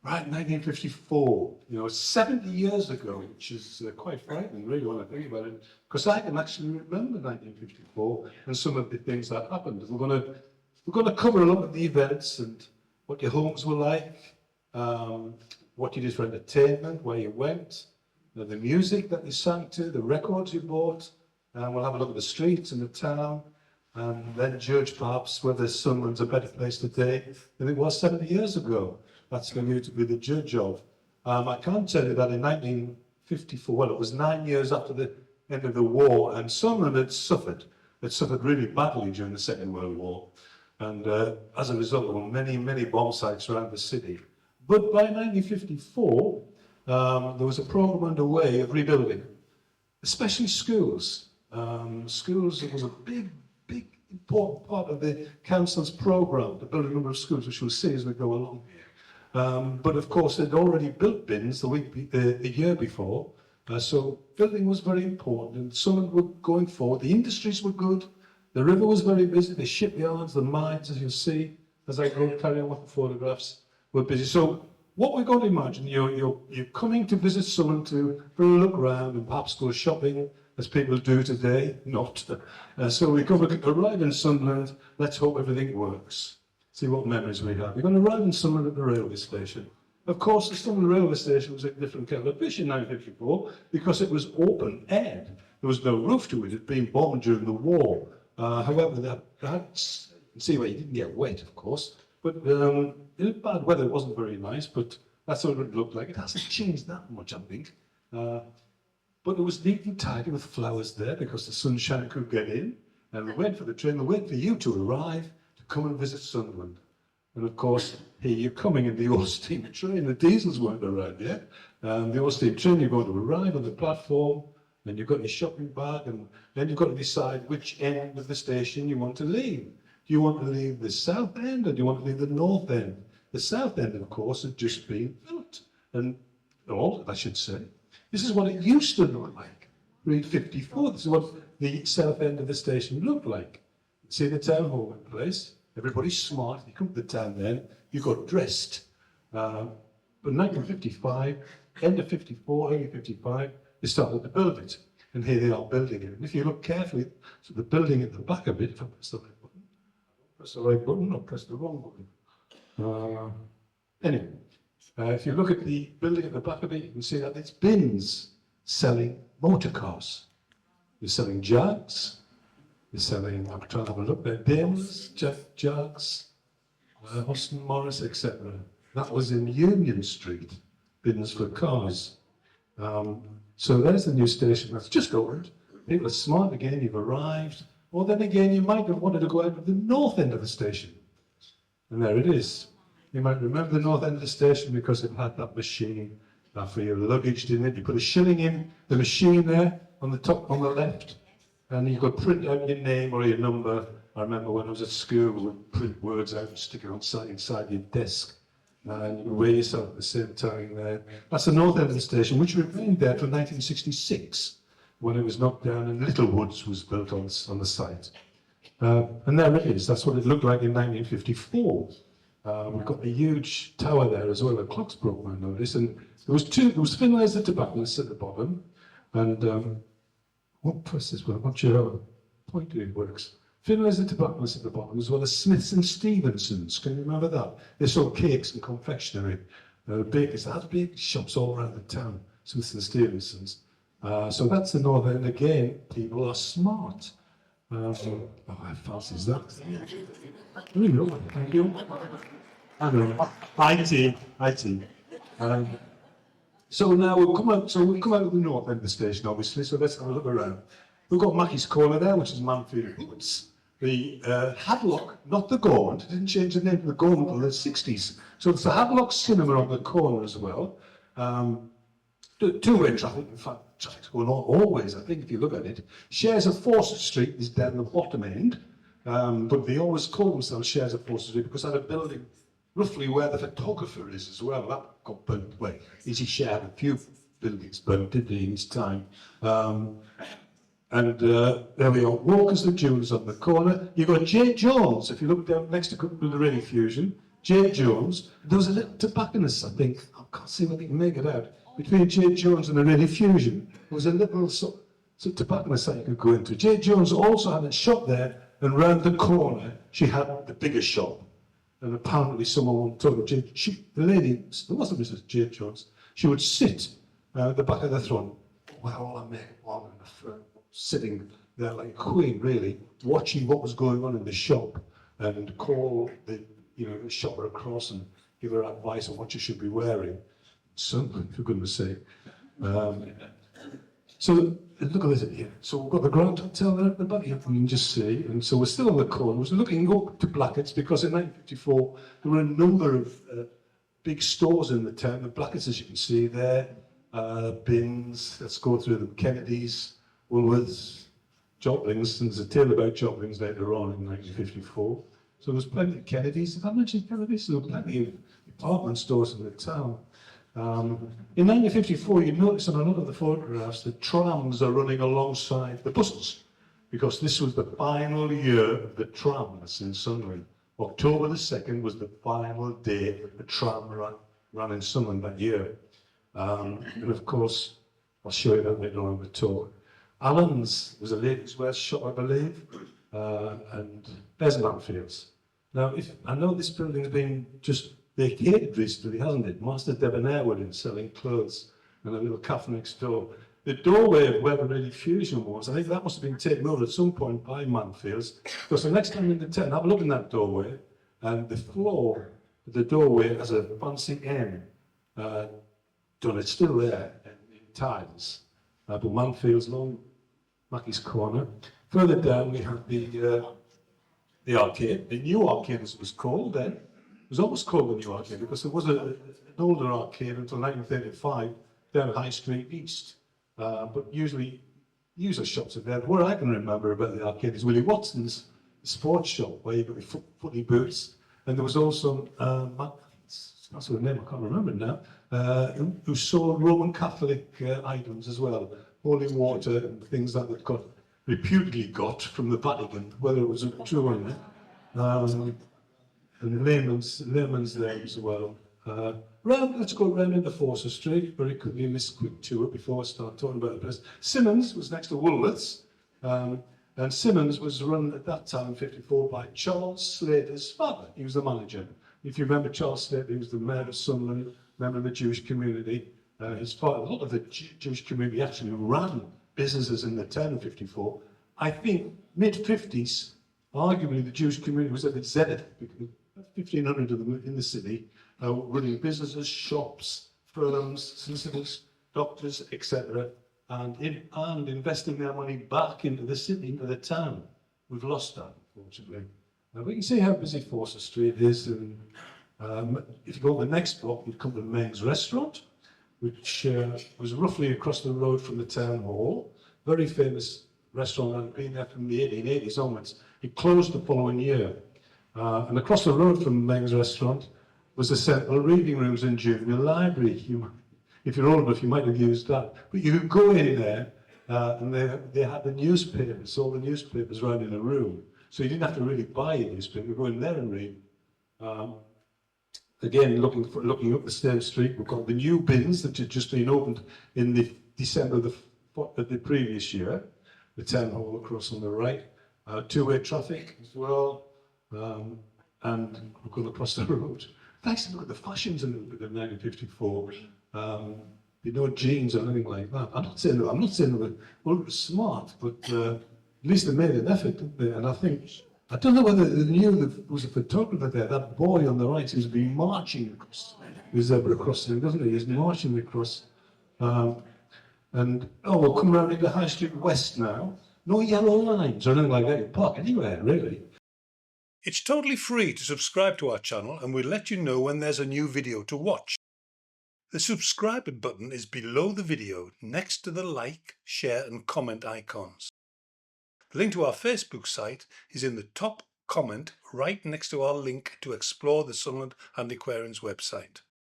Right, 1954, 70 years ago, which is quite frightening, really, when I think about it, because I can actually remember 1954 and some of the things that happened. We're going to cover a lot of the events and what your homes were like, what you did for entertainment, where you went, the music that you sang to, the records you bought, and we'll have a look at the streets and the town, and then judge perhaps whether Sunderland's a better place today than it was 70 years ago. That's for you to be the judge of. I can tell you that in 1954, well, it was 9 years after the end of the war, and Sunderland had suffered really badly during the Second World War. And as a result, there were many, many bomb sites around the city. But by 1954, there was a program underway of rebuilding, especially schools. Schools was a big, important part of the council's program to build a number of schools, which we'll see as we go along here. But of course, they'd already built bins the year before, so building was very important, and Sunderland were going forward. The industries were good, the river was very busy, the shipyards, the mines, as you'll see, as I carry on with the photographs, were busy. So what we're going to imagine, you're coming to visit Sunderland for a look around and perhaps go shopping, as people do today, not. So we're going to arrive in Sunderland, let's hope everything works. See what memories we have. You're going to arrive in Sunderland at the railway station. Of course, the Sunderland railway station was a different kettle of fish in 1954 because it was open air. There was no roof to it. It had been bombed during the war. However, see where you didn't get wet, of course. But in bad weather, it wasn't very nice. But that's what it looked like. It hasn't changed that much, I think. But it was neat and tidy with flowers there because the sunshine could get in. And we wait for the train. We wait for you to arrive. Come and visit Sunderland. And of course, here you're coming in the old steam train. The diesels weren't around yet. The old steam train, you're going to arrive on the platform, and you've got your shopping bag, and then you've got to decide which end of the station you want to leave. Do you want to leave the south end, or do you want to leave the north end? The south end, of course, had just been built. And all, I should say. This is what it used to look like. Read 54, this is what the south end of the station looked like. See the town hall in place. Everybody's smart. You come to the town then, you got dressed. But 1955, end of 54, early 55, they started to build it. And here they are building it. And if you look carefully, so the building at the back of it, if I press the right button, press the right button or press the wrong button. Anyway, if you look at the building at the back of it, you can see that it's bins selling motor cars. They're selling Jags. They're selling, I'm trying to have a look there, Daimlers, Jags, Austin Morris, etc. That was in Union Street, bins for cars. So there's the new station that's just opened. People are smart again, you've arrived. Or then again, you might have wanted to go out of the north end of the station. And there it is. You might remember the north end of the station because it had that machine for your luggage, didn't it? You put a shilling in the machine there on the top, on the left. And you could print out your name or your number. I remember when I was at school, we would print words out and stick it inside your desk. And you could weigh yourself at the same time there. That's the north end of the station, which remained there till 1966, when it was knocked down and Littlewoods was built on the site. And there it is. That's what it looked like in 1954. We've got a huge tower there as well. The clock's broken, I noticed. And there was Finlay's the tobacconist at the bottom. And what press this one? I'm not sure how the pointer works. Finlay's the tobacconist at the bottom, as well as Smiths and Stevensons. Can you remember that? They sold cakes and confectionery. Bakers, they had big shops all around the town, Smiths and Stevensons. So that's the north end. Again, people are smart. How fast is that? Really, thank you. I don't know. IT. So now we'll come out. So we'll come out of the north end of the station, obviously. So let's have a look around. We've got Mackie's Corner there, which is Manfield Boots. The Hadlock, not the Gaunt. Didn't change the name to the Gaunt until the 60s. So it's the Hadlock Cinema on the corner as well. Two-way traffic. In fact, traffic's going on always. I think if you look at it, Shares of Fawcett Street is down the bottom end, but they always call themselves Shares of Fawcett Street because that a building roughly where the photographer is as well. That got burnt away. He shared a few buildings burnt, did he, in his time. And there we are, Walkers and Jewels on the corner. You've got J. Jones, if you look down next to the Rainy Fusion. J. Jones. There was a little tobacconist, I think. I can't see whether you can make it out. Between J. Jones and the Ready Fusion, there was a little sort of tobacconist that you could go into. J. Jones also had a shop there, and round the corner, she had the biggest shop. And apparently someone told her, the lady, it wasn't Mrs. J. Jones, she would sit at the back of the throne, while all her makeup on and the front, sitting there like a queen, really, watching what was going on in the shop, and call the shopper across and give her advice on what she should be wearing. Something, for goodness sake. So look at this here. So we've got the Grand Hotel there at the back, you can just see. And so we're still on the corner. We're looking up to Blackett's because in 1954 there were a number of big stores in the town. The Blackett's, as you can see there, Bins. Let's go through them. Kennedy's, Woolworths, Joplins. And there's a tale about Joplins later on in 1954. So there's plenty of Kennedy's. If I mentioned Kennedy's, there were plenty of department stores in the town. In 1954, you notice on a lot of the photographs the trams are running alongside the buses because this was the final year of the trams in Sunderland. October the 2nd was the final day the tram ran in Sunderland that year. And of course, I'll show you that later on in the talk. Allen's was a ladies' wear shop, I believe, and there's Manfields. Now, I know this building's been just vacated recently, hasn't it? Master Debonair were in selling clothes and a little cafe next door. The doorway of where the Ready Fusion was, I think that must have been taken over at some point by Manfields. Because the next time in the town, have a look in that doorway, and the floor of the doorway has a fancy M done. It's still there in tiles. But Manfields, long Mackie's Corner. Further down, we have the arcade, the new arcade as it was called then. It was almost called the New Arcade because there was an older arcade until 1935 down High Street East. But usually user shops are there. What I can remember about the arcade is Willie Watson's sports shop where you got your footy boots. And there was also, that's the name, I can't remember it now, who sold Roman Catholic items as well. Holy water and things that they've got, reputedly got from the Vatican, whether it was true or not. And Layman's there as well. Let's go round into Forster Street very quickly in this quick tour before I start talking about the place. Simmons was next to Woolworths, and Simmons was run at that time in 54 by Charles Slater's father. He was the manager. If you remember Charles Slater, he was the mayor of Sunderland, member of the Jewish community. His father, a lot of the Jewish community actually ran businesses in the town in 54. I think mid-50s, arguably the Jewish community was at its zenith, because 1,500 of them in the city, running businesses, shops, firms, solicitors, doctors, etc., and investing their money back into the city, into the town. We've lost that, unfortunately. We can see how busy Forster Street is. And if you go to the next block, you'd come to Meng's Restaurant, which was roughly across the road from the town hall. Very famous restaurant, and been there from the 1880s onwards. It closed the following year. And across the road from Meng's Restaurant was the Central Reading Rooms and Juvenile Library. If you're old enough, you might have used that. But you could go in there, and they had the newspapers, all the newspapers right in a room. So you didn't have to really buy a newspaper, you go in there and read. Again, looking up the same street, we've got the new bins that had just been opened in the December of the previous year. The town hall across on the right. Two-way traffic as well. And we're going across the road. Nice to look at the fashions a little bit of 1954. You know, jeans or anything like that. I'm not saying they were smart, but at least they made an effort, didn't they? And I don't know whether they knew there was a photographer there. That boy on the right seems to be marching across the zebra crossing, doesn't he? He's marching across. We'll come around into High Street West now. No yellow lines or anything like that. You park anywhere, really. It's totally free to subscribe to our channel, and we'll let you know when there's a new video to watch. The subscribe button is below the video, next to the like, share and comment icons. The link to our Facebook site is in the top comment right next to our link to explore the Sunderland Antiquarians website.